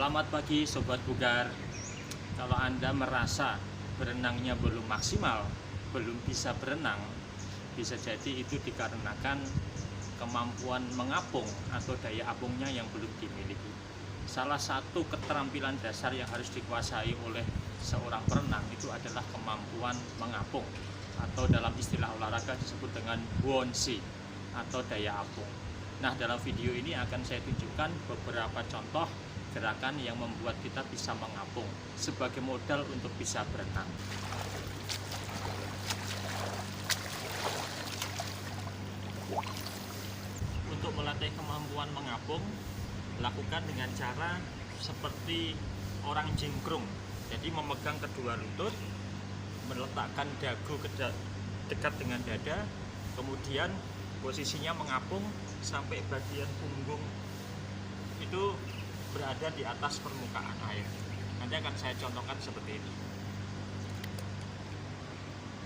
Selamat pagi Sobat Bugar. Kalau Anda merasa berenangnya belum maksimal, belum bisa berenang, bisa jadi itu dikarenakan kemampuan mengapung atau daya apungnya yang belum dimiliki. Salah satu keterampilan dasar yang harus dikuasai oleh seorang perenang itu adalah kemampuan mengapung, atau dalam istilah olahraga disebut dengan buoyancy atau daya apung. Nah, dalam video ini akan saya tunjukkan beberapa contoh gerakan yang membuat kita bisa mengapung sebagai modal untuk bisa berenang. Untuk melatih kemampuan mengapung, lakukan dengan cara seperti orang jingkrung. Jadi memegang kedua lutut, meletakkan dagu dekat dengan dada, kemudian posisinya mengapung sampai bagian punggung itu berada di atas permukaan air. Nanti akan saya contohkan seperti ini.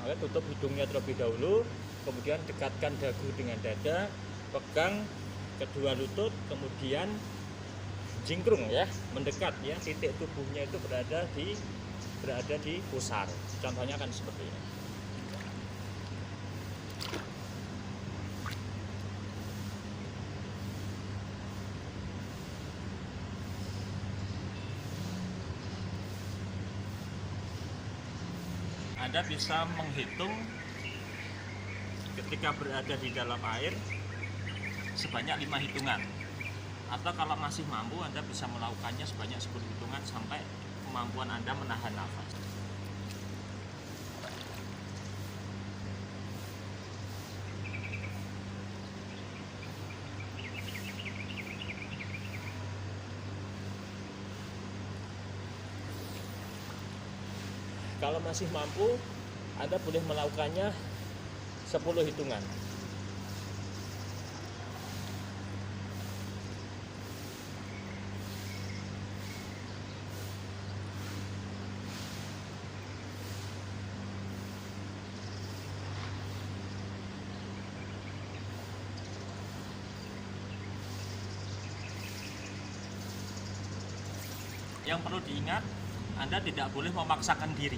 Maka tutup hidungnya terlebih dahulu, kemudian dekatkan dagu dengan dada, pegang kedua lutut, kemudian jingkrung ya, mendekat ya, titik tubuhnya itu berada di pusar. Contohnya akan seperti ini. Anda bisa menghitung ketika berada di dalam air sebanyak 5 hitungan, atau kalau masih mampu Anda bisa melakukannya sebanyak 10 hitungan sampai kemampuan Anda menahan nafas. Kalau masih mampu, Anda boleh melakukannya 10 hitungan. Yang perlu diingat, Anda tidak boleh memaksakan diri,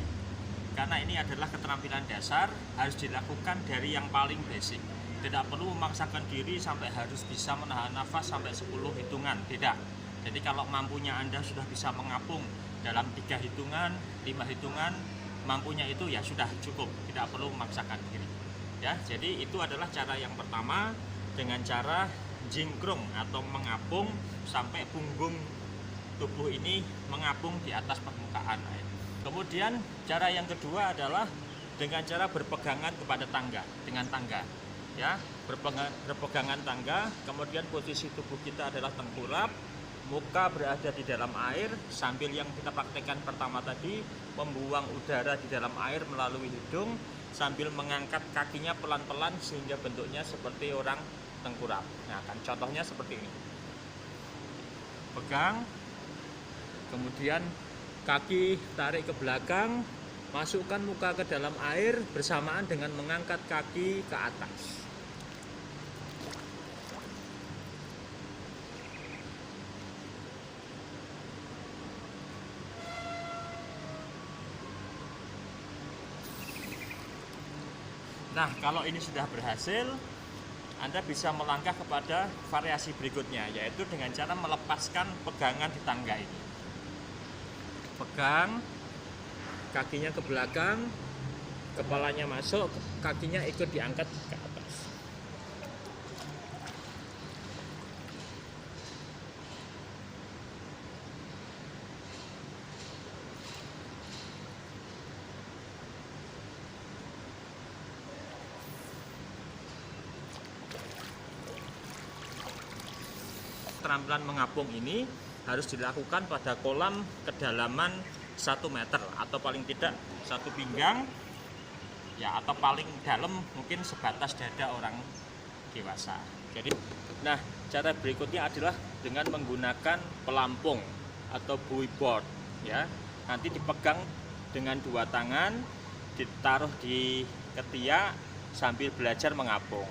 karena ini adalah keterampilan dasar, harus dilakukan dari yang paling basic. Tidak perlu memaksakan diri sampai harus bisa menahan nafas sampai 10 hitungan, tidak. Jadi kalau mampunya Anda sudah bisa mengapung dalam 3 hitungan, 5 hitungan, mampunya itu ya sudah cukup, tidak perlu memaksakan diri. Ya, jadi itu adalah cara yang pertama, dengan cara jingkrung atau mengapung sampai punggung tubuh ini mengapung di atas permukaan air. Kemudian cara yang kedua adalah dengan cara berpegangan kepada tangga, dengan tangga. Ya, berpegangan tangga, kemudian posisi tubuh kita adalah tengkurap, muka berada di dalam air, sambil yang kita praktekkan pertama tadi, membuang udara di dalam air melalui hidung, sambil mengangkat kakinya pelan-pelan sehingga bentuknya seperti orang tengkurap. Nah, kan contohnya seperti ini. Pegang, kemudian kaki tarik ke belakang, masukkan muka ke dalam air bersamaan dengan mengangkat kaki ke atas. Nah, kalau ini sudah berhasil, Anda bisa melangkah kepada variasi berikutnya, yaitu dengan cara melepaskan pegangan di tangga ini. Pegang, kakinya ke belakang, kepalanya masuk, kakinya ikut diangkat ke atas. Keterampilan mengapung ini harus dilakukan pada kolam kedalaman 1 meter atau paling tidak 1 pinggang ya, atau paling dalam mungkin sebatas dada orang dewasa. Jadi, nah, cara berikutnya adalah dengan menggunakan pelampung atau buoy board ya. Nanti dipegang dengan 2 tangan, ditaruh di ketiak sambil belajar mengapung.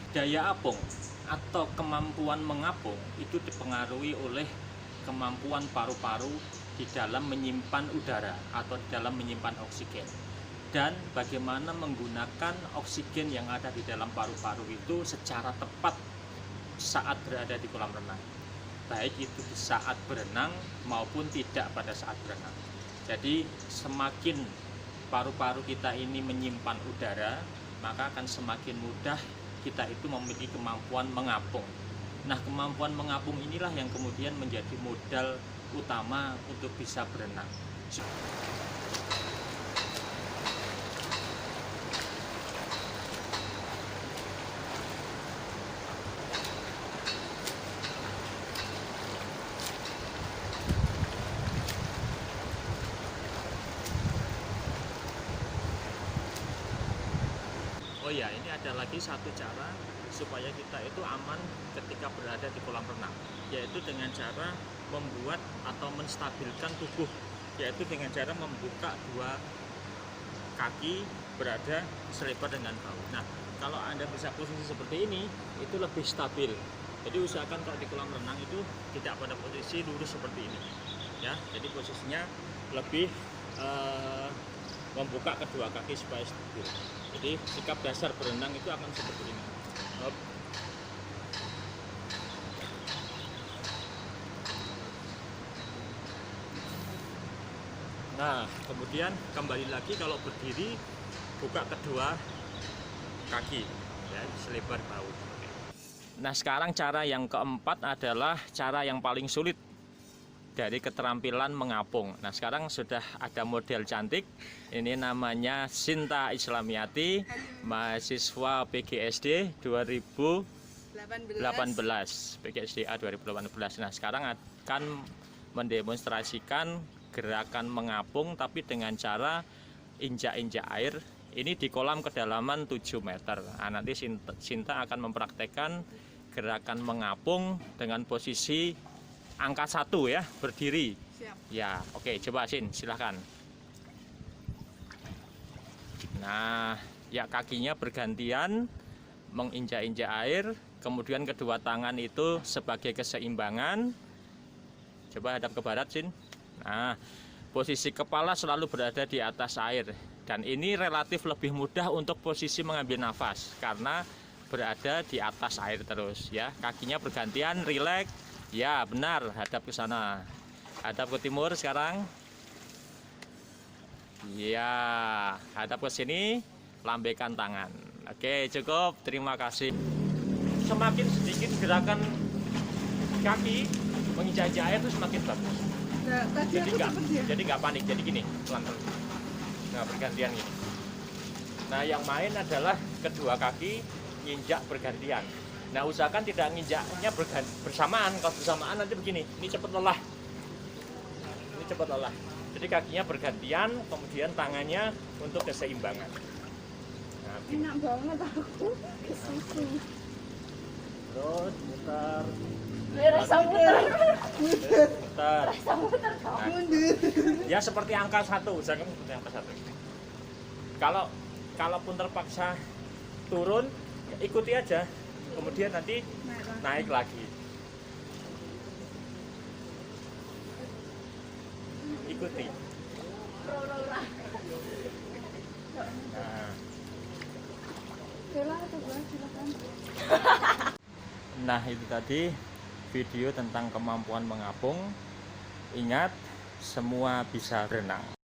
Daya apung atau kemampuan mengapung itu dipengaruhi oleh kemampuan paru-paru di dalam menyimpan udara atau di dalam menyimpan oksigen, dan bagaimana menggunakan oksigen yang ada di dalam paru-paru itu secara tepat saat berada di kolam renang, baik itu di saat berenang maupun tidak pada saat berenang. Jadi semakin paru-paru kita ini menyimpan udara, maka akan semakin mudah kita itu memiliki kemampuan mengapung. Nah, kemampuan mengapung inilah yang kemudian menjadi modal utama untuk bisa berenang. Oh ya, ini ada lagi satu cara supaya kita itu aman ketika berada di kolam renang, yaitu dengan cara membuat atau menstabilkan tubuh, yaitu dengan cara membuka dua kaki berada selebar dengan bahu. Nah, kalau Anda bisa posisi seperti ini, itu lebih stabil. Jadi usahakan kalau di kolam renang itu tidak pada posisi lurus seperti ini, ya. Jadi posisinya lebih membuka kedua kaki supaya stabil. Jadi sikap dasar berenang itu akan seperti ini. Hop. Nah, kemudian kembali lagi kalau berdiri, buka kedua kaki, ya, selebar bahu. Nah, sekarang cara yang keempat adalah cara yang paling sulit dari keterampilan mengapung. Nah, sekarang sudah ada model cantik. Ini namanya Sinta Islamiati, mahasiswa PGSD 2018, PGSDA 2018. Nah, sekarang akan mendemonstrasikan gerakan mengapung tapi dengan cara injak-injak air. Ini di kolam kedalaman 7 meter. Nah, nanti Sinta akan mempraktekkan gerakan mengapung dengan posisi angka 1 ya, berdiri. Siap. Ya, oke, coba Sin, silahkan. Nah, ya kakinya bergantian menginjak-injak air, kemudian kedua tangan itu sebagai keseimbangan. Coba hadap ke barat, Sin. Nah, posisi kepala selalu berada di atas air, dan ini relatif lebih mudah untuk posisi mengambil nafas karena berada di atas air terus ya. Kakinya bergantian, rileks. Ya, benar, hadap ke sana. Hadap ke timur sekarang. Ya, hadap ke sini, lambaikan tangan. Oke, cukup. Terima kasih. Semakin sedikit gerakan kaki menginjak air itu semakin bagus. Nah, Jadi nggak panik. Jadi gini, pelan-pelan. Nah, bergantian gini. Nah, yang main adalah kedua kaki nginjak bergantian. Nah, usahakan tidak nginjaknya bersamaan. Kalau bersamaan nanti begini, ini cepat lelah. Ini cepat lelah. Jadi kakinya bergantian, kemudian tangannya untuk keseimbangan. Nah, enak banget aku kesusu. terus muter. Rasa muter. Muter. Rasa muter kau. Ya seperti angka 1, usahakan seperti angka 1. Kalaupun terpaksa turun, ya ikuti aja. Kemudian nanti naik lagi. Ikuti. Nah, itu tadi video tentang kemampuan mengapung. Ingat, semua bisa berenang.